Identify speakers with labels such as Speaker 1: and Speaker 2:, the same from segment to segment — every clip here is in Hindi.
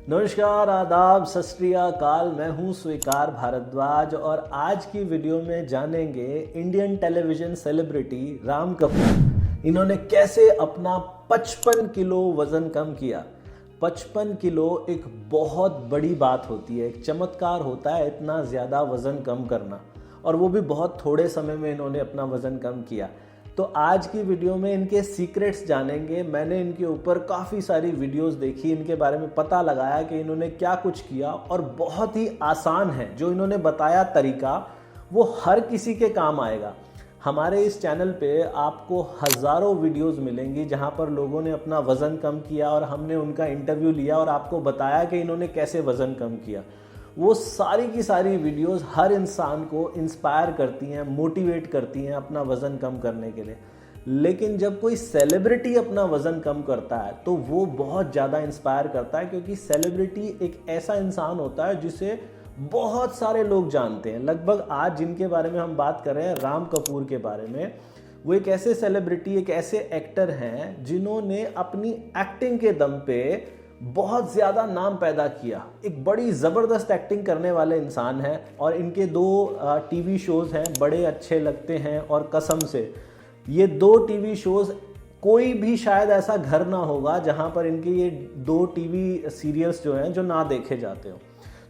Speaker 1: नमस्कार, आदाब, सत श्री अकाल। मैं हूं स्वीकार भारद्वाज और आज की वीडियो में जानेंगे Indian television celebrity Ram Kapoor. इन्होंने कैसे अपना 55 किलो वजन कम किया। 55 किलो एक बहुत बड़ी बात होती है, एक चमत्कार होता है इतना ज़्यादा वज़न कम करना, और वो भी बहुत थोड़े समय में इन्होंने अपना वज़न कम किया। तो आज की वीडियो में इनके सीक्रेट्स जानेंगे। मैंने इनके ऊपर काफ़ी सारी वीडियोस देखी, इनके बारे में पता लगाया कि इन्होंने क्या कुछ किया, और बहुत ही आसान है जो इन्होंने बताया तरीका, वो हर किसी के काम आएगा। हमारे इस चैनल पे आपको हज़ारों वीडियोस मिलेंगी जहां पर लोगों ने अपना वज़न कम किया और हमने उनका इंटरव्यू लिया और आपको बताया कि इन्होंने कैसे वज़न कम किया। वो सारी की सारी वीडियोस हर इंसान को इंस्पायर करती हैं, मोटिवेट करती हैं अपना वज़न कम करने के लिए। लेकिन जब कोई सेलिब्रिटी अपना वज़न कम करता है तो वो बहुत ज़्यादा इंस्पायर करता है, क्योंकि सेलिब्रिटी एक ऐसा इंसान होता है जिसे बहुत सारे लोग जानते हैं। लगभग आज जिनके बारे में हम बात कर रहे हैं, राम कपूर के बारे में, वो एक ऐसे सेलिब्रिटी, एक ऐसे एक्टर हैं जिन्होंने अपनी एक्टिंग के दम पे बहुत ज़्यादा नाम पैदा किया। एक बड़ी ज़बरदस्त एक्टिंग करने वाले इंसान हैं और इनके दो टीवी शोज़ हैं, बड़े अच्छे लगते हैं और कसम से। ये दो टीवी शोज़, कोई भी शायद ऐसा घर ना होगा जहां पर इनके ये दो टीवी सीरियल्स जो हैं जो ना देखे जाते हो।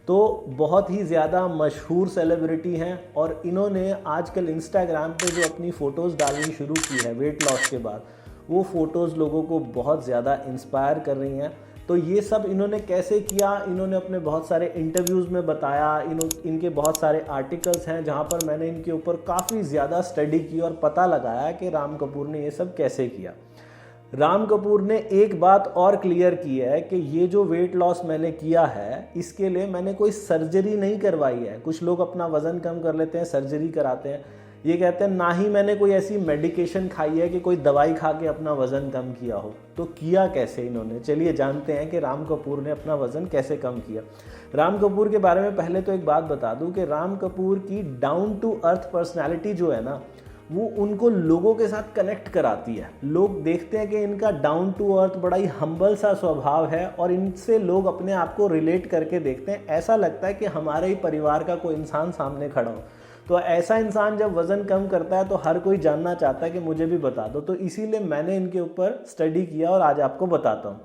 Speaker 1: तो बहुत ही ज़्यादा मशहूर सेलिब्रिटी हैं और इन्होंने आजकल इंस्टाग्राम पे जो अपनी फ़ोटोज़ डालनी शुरू की है वेट लॉस के बाद, वो फ़ोटोज़ लोगों को बहुत ज़्यादा इंस्पायर कर रही हैं। तो ये सब इन्होंने कैसे किया, इन्होंने अपने बहुत सारे इंटरव्यूज़ में बताया। इनके बहुत सारे आर्टिकल्स हैं जहाँ पर मैंने इनके ऊपर काफ़ी ज़्यादा स्टडी की और पता लगाया कि राम कपूर ने ये सब कैसे किया। राम कपूर ने एक बात और क्लियर की है कि ये जो वेट लॉस मैंने किया है, इसके लिए मैंने कोई सर्जरी नहीं करवाई है। कुछ लोग अपना वज़न कम कर लेते हैं, सर्जरी कराते हैं। ये कहते हैं ना ही मैंने कोई ऐसी मेडिकेशन खाई है कि कोई दवाई खा के अपना वज़न कम किया हो। तो किया कैसे इन्होंने, चलिए जानते हैं कि राम कपूर ने अपना वज़न कैसे कम किया। राम कपूर के बारे में पहले तो एक बात बता दूं कि राम कपूर की डाउन टू अर्थ पर्सनैलिटी जो है ना, वो उनको लोगों के साथ कनेक्ट कराती है। लोग देखते हैं कि इनका डाउन टू अर्थ, बड़ा ही हम्बल सा स्वभाव है और इनसे लोग अपने आप को रिलेट करके देखते हैं। ऐसा लगता है कि हमारे ही परिवार का कोई इंसान सामने खड़ा हो। तो ऐसा इंसान जब वज़न कम करता है तो हर कोई जानना चाहता है कि मुझे भी बता दो। तो इसीलिए मैंने इनके ऊपर स्टडी किया और आज आपको बताता हूँ।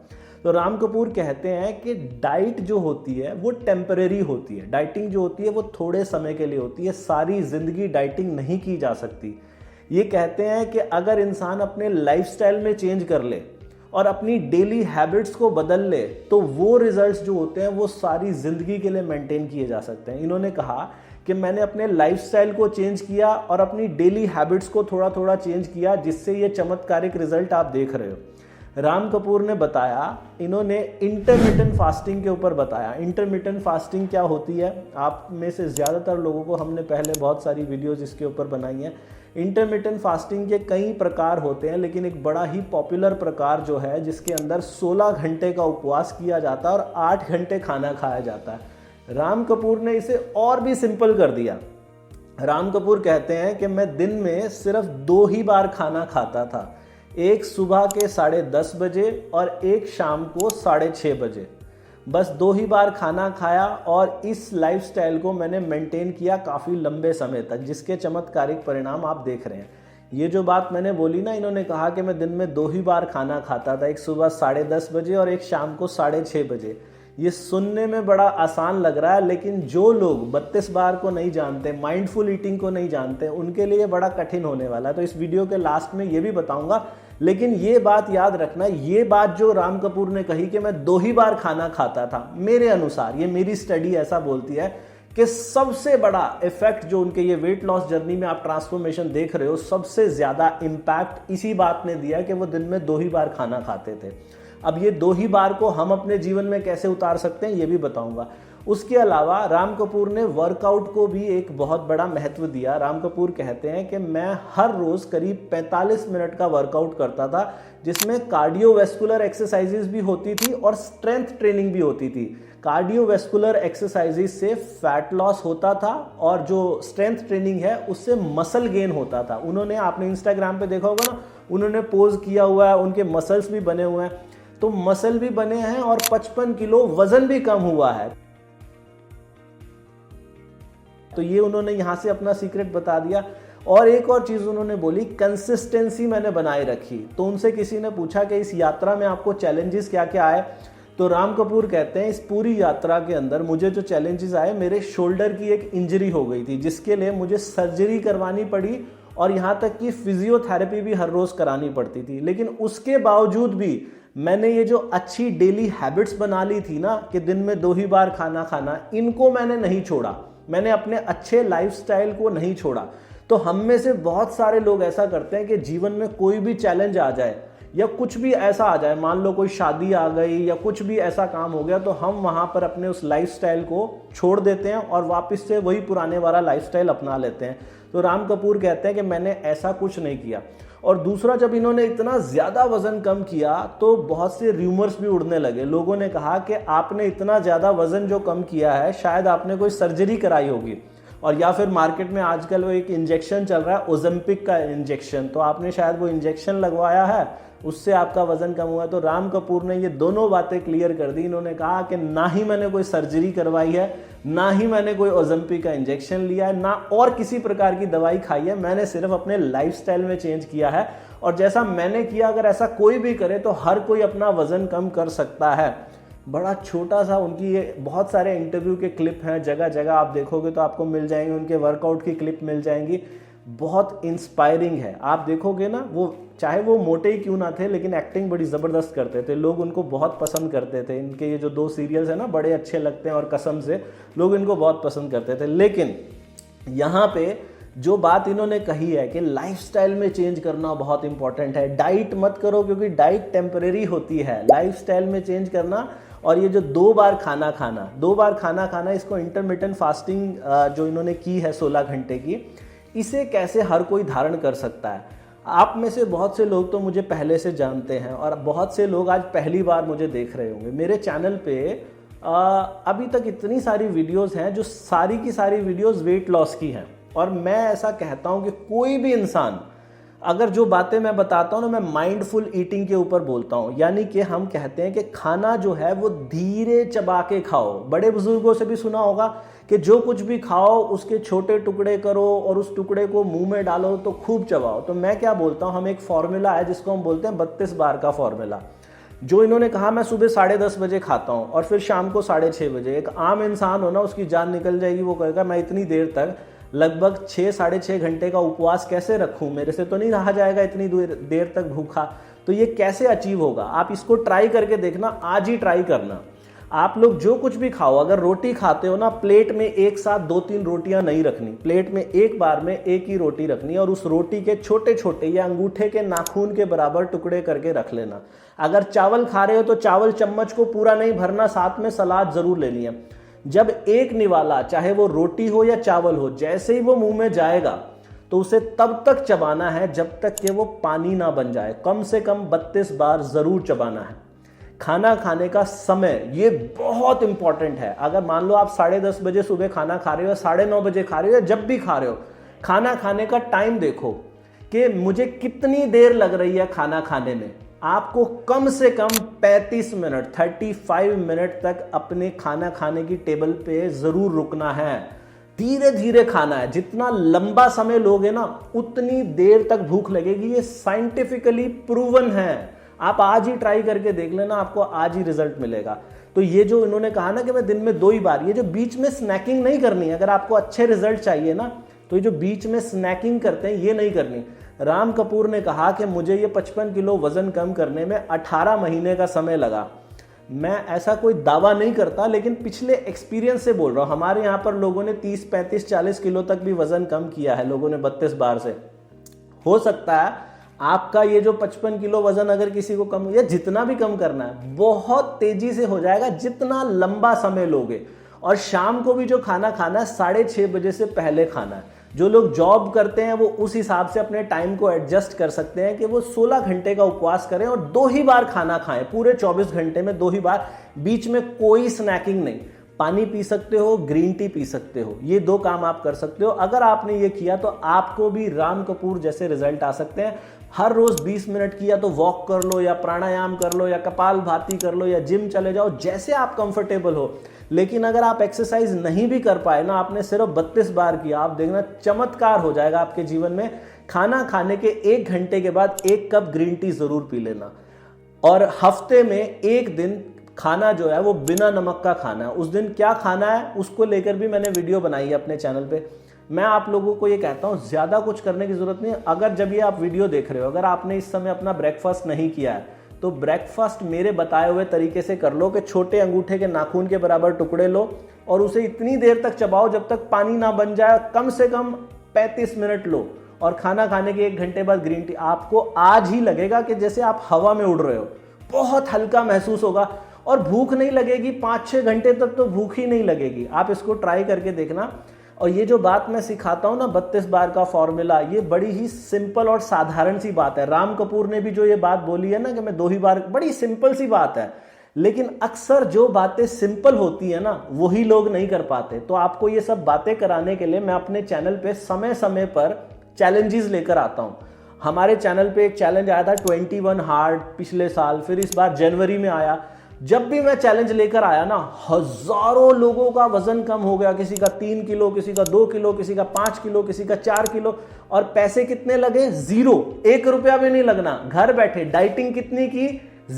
Speaker 1: तो राम कपूर कहते हैं कि डाइट जो होती है वो टेम्परेरी होती है। डाइटिंग जो होती है वो थोड़े समय के लिए होती है, सारी ज़िंदगी डाइटिंग नहीं की जा सकती। ये कहते हैं कि अगर इंसान अपने लाइफस्टाइल में चेंज कर ले और अपनी डेली हैबिट्स को बदल ले तो वो रिजल्ट्स जो होते हैं वो सारी ज़िंदगी के लिए मेंटेन किए जा सकते हैं। इन्होंने कहा कि मैंने अपने लाइफस्टाइल को चेंज किया और अपनी डेली हैबिट्स को थोड़ा थोड़ा चेंज किया, जिससे ये चमत्कारिक रिजल्ट आप देख रहे हो। राम कपूर ने बताया, इन्होंने इंटरमिटेंट फास्टिंग के ऊपर बताया। इंटरमिटेंट फास्टिंग क्या होती है, आप में से ज़्यादातर लोगों को हमने पहले बहुत सारी वीडियोज़ इसके ऊपर बनाई हैं। इंटरमिटेंट फास्टिंग के कई प्रकार होते हैं, लेकिन एक बड़ा ही पॉपुलर प्रकार जो है जिसके अंदर 16 घंटे का उपवास किया जाता है और 8 घंटे खाना खाया जाता है। राम कपूर ने इसे और भी सिंपल कर दिया। राम कपूर कहते हैं कि मैं दिन में सिर्फ 2 ही बार खाना खाता था, एक सुबह के 10:30 बजे और एक शाम को 6:30 बजे। बस 2 ही बार खाना खाया और इस लाइफस्टाइल को मैंने मेंटेन किया काफ़ी लंबे समय तक, जिसके चमत्कारिक परिणाम आप देख रहे हैं। ये जो बात मैंने बोली ना, इन्होंने कहा कि मैं दिन में 2 ही बार खाना खाता था, एक सुबह 10:30 बजे और एक शाम को 6:30 बजे। ये सुनने में बड़ा आसान लग रहा है, लेकिन जो लोग 32 बार को नहीं जानते, माइंडफुल ईटिंग को नहीं जानते, उनके लिए बड़ा कठिन होने वाला है। तो इस वीडियो के लास्ट में ये भी बताऊंगा, लेकिन ये बात याद रखना, ये बात जो राम कपूर ने कही कि मैं 2 ही बार खाना खाता था, मेरे अनुसार, ये मेरी स्टडी ऐसा बोलती है कि सबसे बड़ा इफेक्ट जो उनके ये वेट लॉस जर्नी में आप ट्रांसफॉर्मेशन देख रहे हो, सबसे ज्यादा इम्पैक्ट इसी बात ने दिया कि वो दिन में 2 ही बार खाना खाते थे। अब ये 2 ही बार को हम अपने जीवन में कैसे उतार सकते हैं ये भी बताऊंगा। उसके अलावा राम कपूर ने वर्कआउट को भी एक बहुत बड़ा महत्व दिया। राम कपूर कहते हैं कि मैं हर रोज करीब 45 मिनट का वर्कआउट करता था, जिसमें कार्डियोवैस्कुलर एक्सरसाइजेज भी होती थी और स्ट्रेंथ ट्रेनिंग भी होती थी। कार्डियोवैस्कुलर एक्सरसाइजेज से फैट लॉस होता था और जो स्ट्रेंथ ट्रेनिंग है उससे मसल गेन होता था। उन्होंने, आपने इंस्टाग्राम पे देखा होगा ना, उन्होंने पोज किया हुआ है, उनके मसल्स भी बने हुए हैं। तो मसल भी बने हैं और 55 किलो वजन भी कम हुआ है। तो ये उन्होंने यहां से अपना सीक्रेट बता दिया। और एक और चीज उन्होंने बोली, कंसिस्टेंसी मैंने बनाए रखी। तो उनसे किसी ने पूछा कि इस यात्रा में आपको चैलेंजेस क्या क्या आए, तो राम कपूर कहते हैं इस पूरी यात्रा के अंदर मुझे जो चैलेंजेस आए, मेरे शोल्डर की एक इंजरी हो गई थी जिसके लिए मुझे सर्जरी करवानी पड़ी और यहाँ तक कि फिजियोथेरेपी भी हर रोज करानी पड़ती थी। लेकिन उसके बावजूद भी मैंने ये जो अच्छी डेली हैबिट्स बना ली थी ना कि दिन में 2 ही बार खाना खाना, इनको मैंने नहीं छोड़ा, मैंने अपने अच्छे लाइफस्टाइल को नहीं छोड़ा। तो हम में से बहुत सारे लोग ऐसा करते हैं कि जीवन में कोई भी चैलेंज आ जाए या कुछ भी ऐसा आ जाए, मान लो कोई शादी आ गई या कुछ भी ऐसा काम हो गया, तो हम वहां पर अपने उस लाइफस्टाइल को छोड़ देते हैं और वापस से वही पुराने वाला लाइफस्टाइल अपना लेते हैं। तो राम कपूर कहते हैं कि मैंने ऐसा कुछ नहीं किया। और दूसरा, जब इन्होंने इतना ज्यादा वजन कम किया तो बहुत से रूमर्स भी उड़ने लगे। लोगों ने कहा कि आपने इतना ज्यादा वजन जो कम किया है, शायद आपने कोई सर्जरी कराई होगी, और या फिर मार्केट में आजकल वो एक इंजेक्शन चल रहा है ओलंपिक का इंजेक्शन, तो आपने शायद वो इंजेक्शन लगवाया है, उससे आपका वजन कम हुआ है। तो राम कपूर ने ये दोनों बातें क्लियर कर दी। इन्होंने कहा कि ना ही मैंने कोई सर्जरी करवाई है, ना ही मैंने कोई ओलंपिक का इंजेक्शन लिया है, ना और किसी प्रकार की दवाई खाई है, मैंने सिर्फ अपने लाइफस्टाइल में चेंज किया है। और जैसा मैंने किया, अगर ऐसा कोई भी करे तो हर कोई अपना वजन कम कर सकता है। बड़ा छोटा सा उनकी ये बहुत सारे इंटरव्यू के क्लिप हैं, जगह जगह आप देखोगे तो आपको मिल जाएंगे, उनके वर्कआउट की क्लिप मिल जाएंगी, बहुत इंस्पायरिंग है। आप देखोगे ना, वो चाहे वो मोटे ही क्यों ना थे लेकिन एक्टिंग बड़ी ज़बरदस्त करते थे, लोग उनको बहुत पसंद करते थे। इनके ये जो 2 सीरियल्स हैं ना, बड़े अच्छे लगते हैं और कसम से लोग इनको बहुत पसंद करते थे। लेकिन यहाँ पे जो बात इन्होंने कही है कि लाइफस्टाइल में चेंज करना बहुत इंपॉर्टेंट है, डाइट मत करो क्योंकि डाइट टेम्परेरी होती है, लाइफस्टाइल में चेंज करना। और ये जो 2 बार खाना खाना, इसको इंटरमिटेंट फास्टिंग जो इन्होंने की है 16 घंटे की, इसे कैसे हर कोई धारण कर सकता है। आप में से बहुत से लोग तो मुझे पहले से जानते हैं और बहुत से लोग आज पहली बार मुझे देख रहे होंगे। मेरे चैनल पे अभी तक इतनी सारी वीडियोस हैं जो सारी की सारी वीडियोस वेट लॉस की हैं। और मैं ऐसा कहता हूं कि कोई भी इंसान, अगर जो बातें मैं बताता हूं ना, मैं माइंडफुल ईटिंग के ऊपर बोलता हूं। यानी कि हम कहते हैं कि खाना जो है वो धीरे चबा के खाओ। बड़े बुजुर्गों से भी सुना होगा कि जो कुछ भी खाओ उसके छोटे टुकड़े करो और उस टुकड़े को मुंह में डालो तो खूब चबाओ। तो मैं क्या बोलता हूं, हम एक फॉर्मूला है जिसको हम बोलते हैं 32 बार का फॉर्मूला। जो इन्होंने कहा, मैं सुबह 10:30 बजे खाता हूं और फिर शाम को 6:30 बजे। एक आम इंसान हो ना, उसकी जान निकल जाएगी, वो कहेगा मैं इतनी देर तक लगभग 6-6.5 घंटे का उपवास कैसे रखूं, मेरे से तो नहीं रहा जाएगा इतनी देर तक भूखा। तो ये कैसे अचीव होगा, आप इसको ट्राई करके देखना, आज ही ट्राई करना। आप लोग जो कुछ भी खाओ, अगर रोटी खाते हो ना, प्लेट में एक साथ 2-3 रोटियां नहीं रखनी, प्लेट में एक बार में एक ही रोटी रखनी और उस रोटी के छोटे छोटे या अंगूठे के नाखून के बराबर टुकड़े करके रख लेना। अगर चावल खा रहे हो तो चावल चम्मच को पूरा नहीं भरना, साथ में सलाद जरूर लेनी है। जब एक निवाला, चाहे वो रोटी हो या चावल हो, जैसे ही वो मुंह में जाएगा तो उसे तब तक चबाना है जब तक कि वो पानी ना बन जाए। कम से कम 32 बार जरूर चबाना है। खाना खाने का समय ये बहुत इंपॉर्टेंट है। अगर मान लो आप 10:30 बजे सुबह खाना खा रहे हो, 9:30 बजे खा रहे हो, या जब भी खा रहे हो, खाना खाने का टाइम देखो कि मुझे कितनी देर लग रही है खाना खाने में। आपको कम से कम 35 मिनट 35 मिनट तक अपने खाना खाने की टेबल पे जरूर रुकना है। धीरे धीरे खाना है। जितना लंबा समय लोगे ना, उतनी देर तक भूख लगेगी। ये साइंटिफिकली प्रूवन है। आप आज ही ट्राई करके देख लेना, आपको आज ही रिजल्ट मिलेगा। तो ये जो इन्होंने कहा ना कि मैं दिन में 2 ही बार, ये जो बीच में स्नैकिंग नहीं करनी है। अगर आपको अच्छे रिजल्ट चाहिए ना, तो ये जो बीच में स्नैकिंग करते हैं ये नहीं करनी। राम कपूर ने कहा कि मुझे ये 55 किलो वजन कम करने में 18 महीने का समय लगा। मैं ऐसा कोई दावा नहीं करता, लेकिन पिछले एक्सपीरियंस से बोल रहा हूं। हमारे यहां पर लोगों ने 30, 35, 40 किलो तक भी वजन कम किया है, लोगों ने 32 बार से। हो सकता है आपका ये जो 55 किलो वजन अगर किसी को कम, या जितना भी कम करना है, बहुत तेजी से हो जाएगा जितना लंबा समय लोगे। और शाम को भी जो खाना खाना है 6:30 बजे से पहले खाना है। जो लोग जॉब करते हैं वो उस हिसाब से अपने टाइम को एडजस्ट कर सकते हैं कि वो 16 घंटे का उपवास करें और 2 ही बार खाना खाएं। पूरे 24 घंटे में 2 ही बार, बीच में कोई स्नैकिंग नहीं। पानी पी सकते हो, ग्रीन टी पी सकते हो। ये 2 काम आप कर सकते हो। अगर आपने ये किया तो आपको भी राम कपूर जैसे रिजल्ट आ सकते हैं। हर रोज 20 मिनट किया तो वॉक कर लो या प्राणायाम कर लो या कपालभाति कर लो या जिम चले जाओ, जैसे आप कंफर्टेबल हो। लेकिन अगर आप एक्सरसाइज नहीं भी कर पाए ना, आपने सिर्फ 32 बार किया, आप देखना चमत्कार हो जाएगा आपके जीवन में। खाना खाने के 1 घंटे के बाद 1 कप ग्रीन टी जरूर पी लेना। और हफ्ते में 1 दिन खाना जो है वो बिना नमक का खाना है। उस दिन क्या खाना है उसको लेकर भी मैंने वीडियो बनाई है अपने चैनल पे। मैं आप लोगों को ये कहता हूँ, ज्यादा कुछ करने की जरूरत नहीं है। अगर जब ये आप वीडियो देख रहे हो, अगर आपने इस समय अपना ब्रेकफास्ट नहीं किया है तो ब्रेकफास्ट मेरे बताए हुए तरीके से कर लो कि छोटे अंगूठे के नाखून के बराबर टुकड़े लो और उसे इतनी देर तक चबाओ जब तक पानी ना बन जाए। कम से कम 35 मिनट लो और खाना खाने के 1 घंटे बाद ग्रीन टी। आपको आज ही लगेगा कि जैसे आप हवा में उड़ रहे हो, बहुत हल्का महसूस होगा और भूख नहीं लगेगी। 5-6 घंटे तक तो भूख ही नहीं लगेगी। आप इसको ट्राई करके देखना। और ये जो बात मैं सिखाता हूं ना, 32 बार का फॉर्मूला, ये बड़ी ही सिंपल और साधारण सी बात है। राम कपूर ने भी जो ये बात बोली है ना कि मैं 2 ही बार, बड़ी सिंपल सी बात है। लेकिन अक्सर जो बातें सिंपल होती है ना, वही लोग नहीं कर पाते। तो आपको ये सब बातें कराने के लिए मैं अपने चैनल पे समय समय पर चैलेंजेस लेकर आता हूं। हमारे चैनल पे एक चैलेंज आया था 21 हार्ड पिछले साल, फिर इस बार जनवरी में आया। जब भी मैं चैलेंज लेकर आया ना, हजारों लोगों का वजन कम हो गया। किसी का 3 किलो, किसी का 2 किलो, किसी का 5 किलो, किसी का 4 किलो। और पैसे कितने लगे? 0, 1 रुपया भी नहीं लगना। घर बैठे डाइटिंग कितनी की?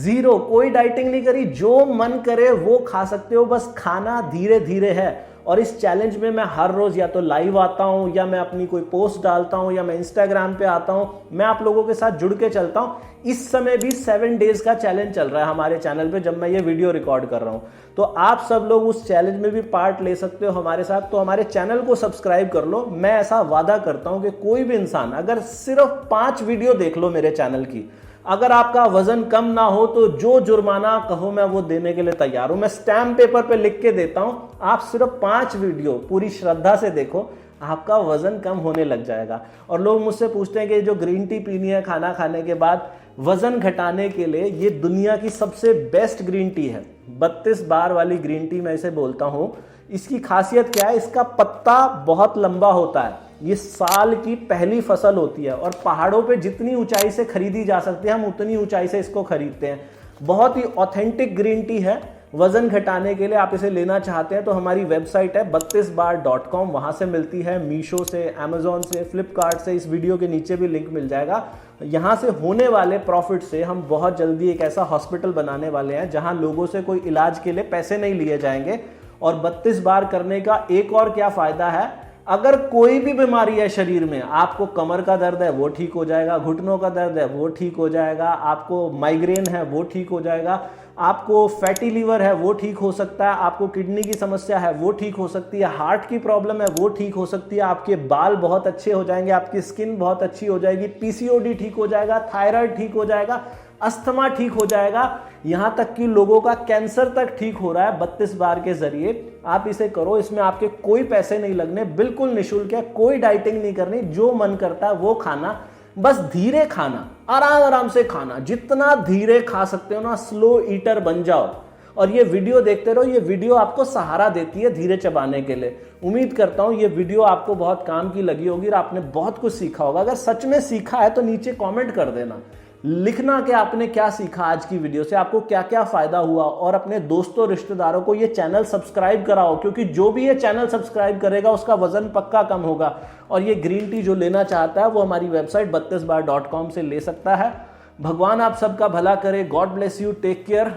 Speaker 1: 0, कोई डाइटिंग नहीं करी। जो मन करे वो खा सकते हो, बस खाना धीरे धीरे है। और इस चैलेंज में मैं हर रोज या तो लाइव आता हूं या मैं अपनी कोई पोस्ट डालता हूं या मैं इंस्टाग्राम पे आता हूं। मैं आप लोगों के साथ जुड़ के चलता हूं। इस समय भी 7 डेज का चैलेंज चल रहा है हमारे चैनल पे जब मैं ये वीडियो रिकॉर्ड कर रहा हूं। तो आप सब लोग उस चैलेंज में भी पार्ट ले सकते हो हमारे साथ। तो हमारे चैनल को सब्सक्राइब कर लो। मैं ऐसा वादा करता हूं कि कोई भी इंसान अगर सिर्फ 5 वीडियो देख लो मेरे चैनल की, अगर आपका वजन कम ना हो तो जो जुर्माना कहो मैं वो देने के लिए तैयार हूं। मैं स्टैम्प पेपर पे लिख के देता हूं। आप सिर्फ 5 वीडियो पूरी श्रद्धा से देखो, आपका वजन कम होने लग जाएगा। और लोग मुझसे पूछते हैं कि जो ग्रीन टी पीनी है खाना खाने के बाद वजन घटाने के लिए, ये दुनिया की सबसे बेस्ट ग्रीन टी है। 32 बार वाली ग्रीन टी मैं इसे बोलता हूं। इसकी खासियत क्या है? इसका पत्ता बहुत लंबा होता है। ये साल की पहली फसल होती है और पहाड़ों पे जितनी ऊंचाई से खरीदी जा सकती है हम उतनी ऊंचाई से इसको खरीदते हैं। बहुत ही ऑथेंटिक ग्रीन टी है। वजन घटाने के लिए आप इसे लेना चाहते हैं तो हमारी वेबसाइट है 32bar.com, वहां से मिलती है। मीशो से, अमेजोन से, फ्लिपकार्ट से, इस वीडियो के नीचे भी लिंक मिल जाएगा। यहां से होने वाले प्रॉफिट से हम बहुत जल्दी एक ऐसा हॉस्पिटल बनाने वाले हैं जहां लोगों से कोई इलाज के लिए पैसे नहीं लिए जाएंगे। और 32 बार करने का एक और क्या फायदा है, अगर कोई भी बीमारी है शरीर में, आपको कमर का दर्द है वो ठीक हो जाएगा, घुटनों का दर्द है वो ठीक हो जाएगा, आपको माइग्रेन है वो ठीक हो जाएगा, आपको फैटी लीवर है वो ठीक हो सकता है, आपको किडनी की समस्या है वो ठीक हो सकती है, हार्ट की प्रॉब्लम है वो ठीक हो सकती है, आपके बाल बहुत अच्छे हो जाएंगे, आपकी स्किन बहुत अच्छी हो जाएगी, पीसीओडी ठीक हो जाएगा, थायराइड ठीक हो जाएगा, अस्थमा ठीक हो जाएगा, यहां तक कि लोगों का कैंसर तक ठीक हो रहा है 32 बार के जरिए। आप इसे करो, इसमें आपके कोई पैसे नहीं लगने, बिल्कुल निःशुल्क है, कोई डाइटिंग नहीं करनी, जो मन करता है वो खाना, बस धीरे खाना, आराम आराम से खाना, जितना धीरे खा सकते हो ना, स्लो ईटर बन जाओ। और ये वीडियो देखते रहो, ये वीडियो आपको सहारा देती है धीरे चबाने के लिए। उम्मीद करता हूं ये वीडियो आपको बहुत काम की लगी होगी और आपने बहुत कुछ सीखा होगा। अगर सच में सीखा है तो नीचे कमेंट कर देना, लिखना कि आपने क्या सीखा आज की वीडियो से, आपको क्या क्या फायदा हुआ। और अपने दोस्तों रिश्तेदारों को ये चैनल सब्सक्राइब कराओ, क्योंकि जो भी ये चैनल सब्सक्राइब करेगा उसका वजन पक्का कम होगा। और ये ग्रीन टी जो लेना चाहता है वो हमारी वेबसाइट 32bar.com से ले सकता है। भगवान आप सबका भला करे। God bless you, take care,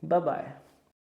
Speaker 1: bye bye.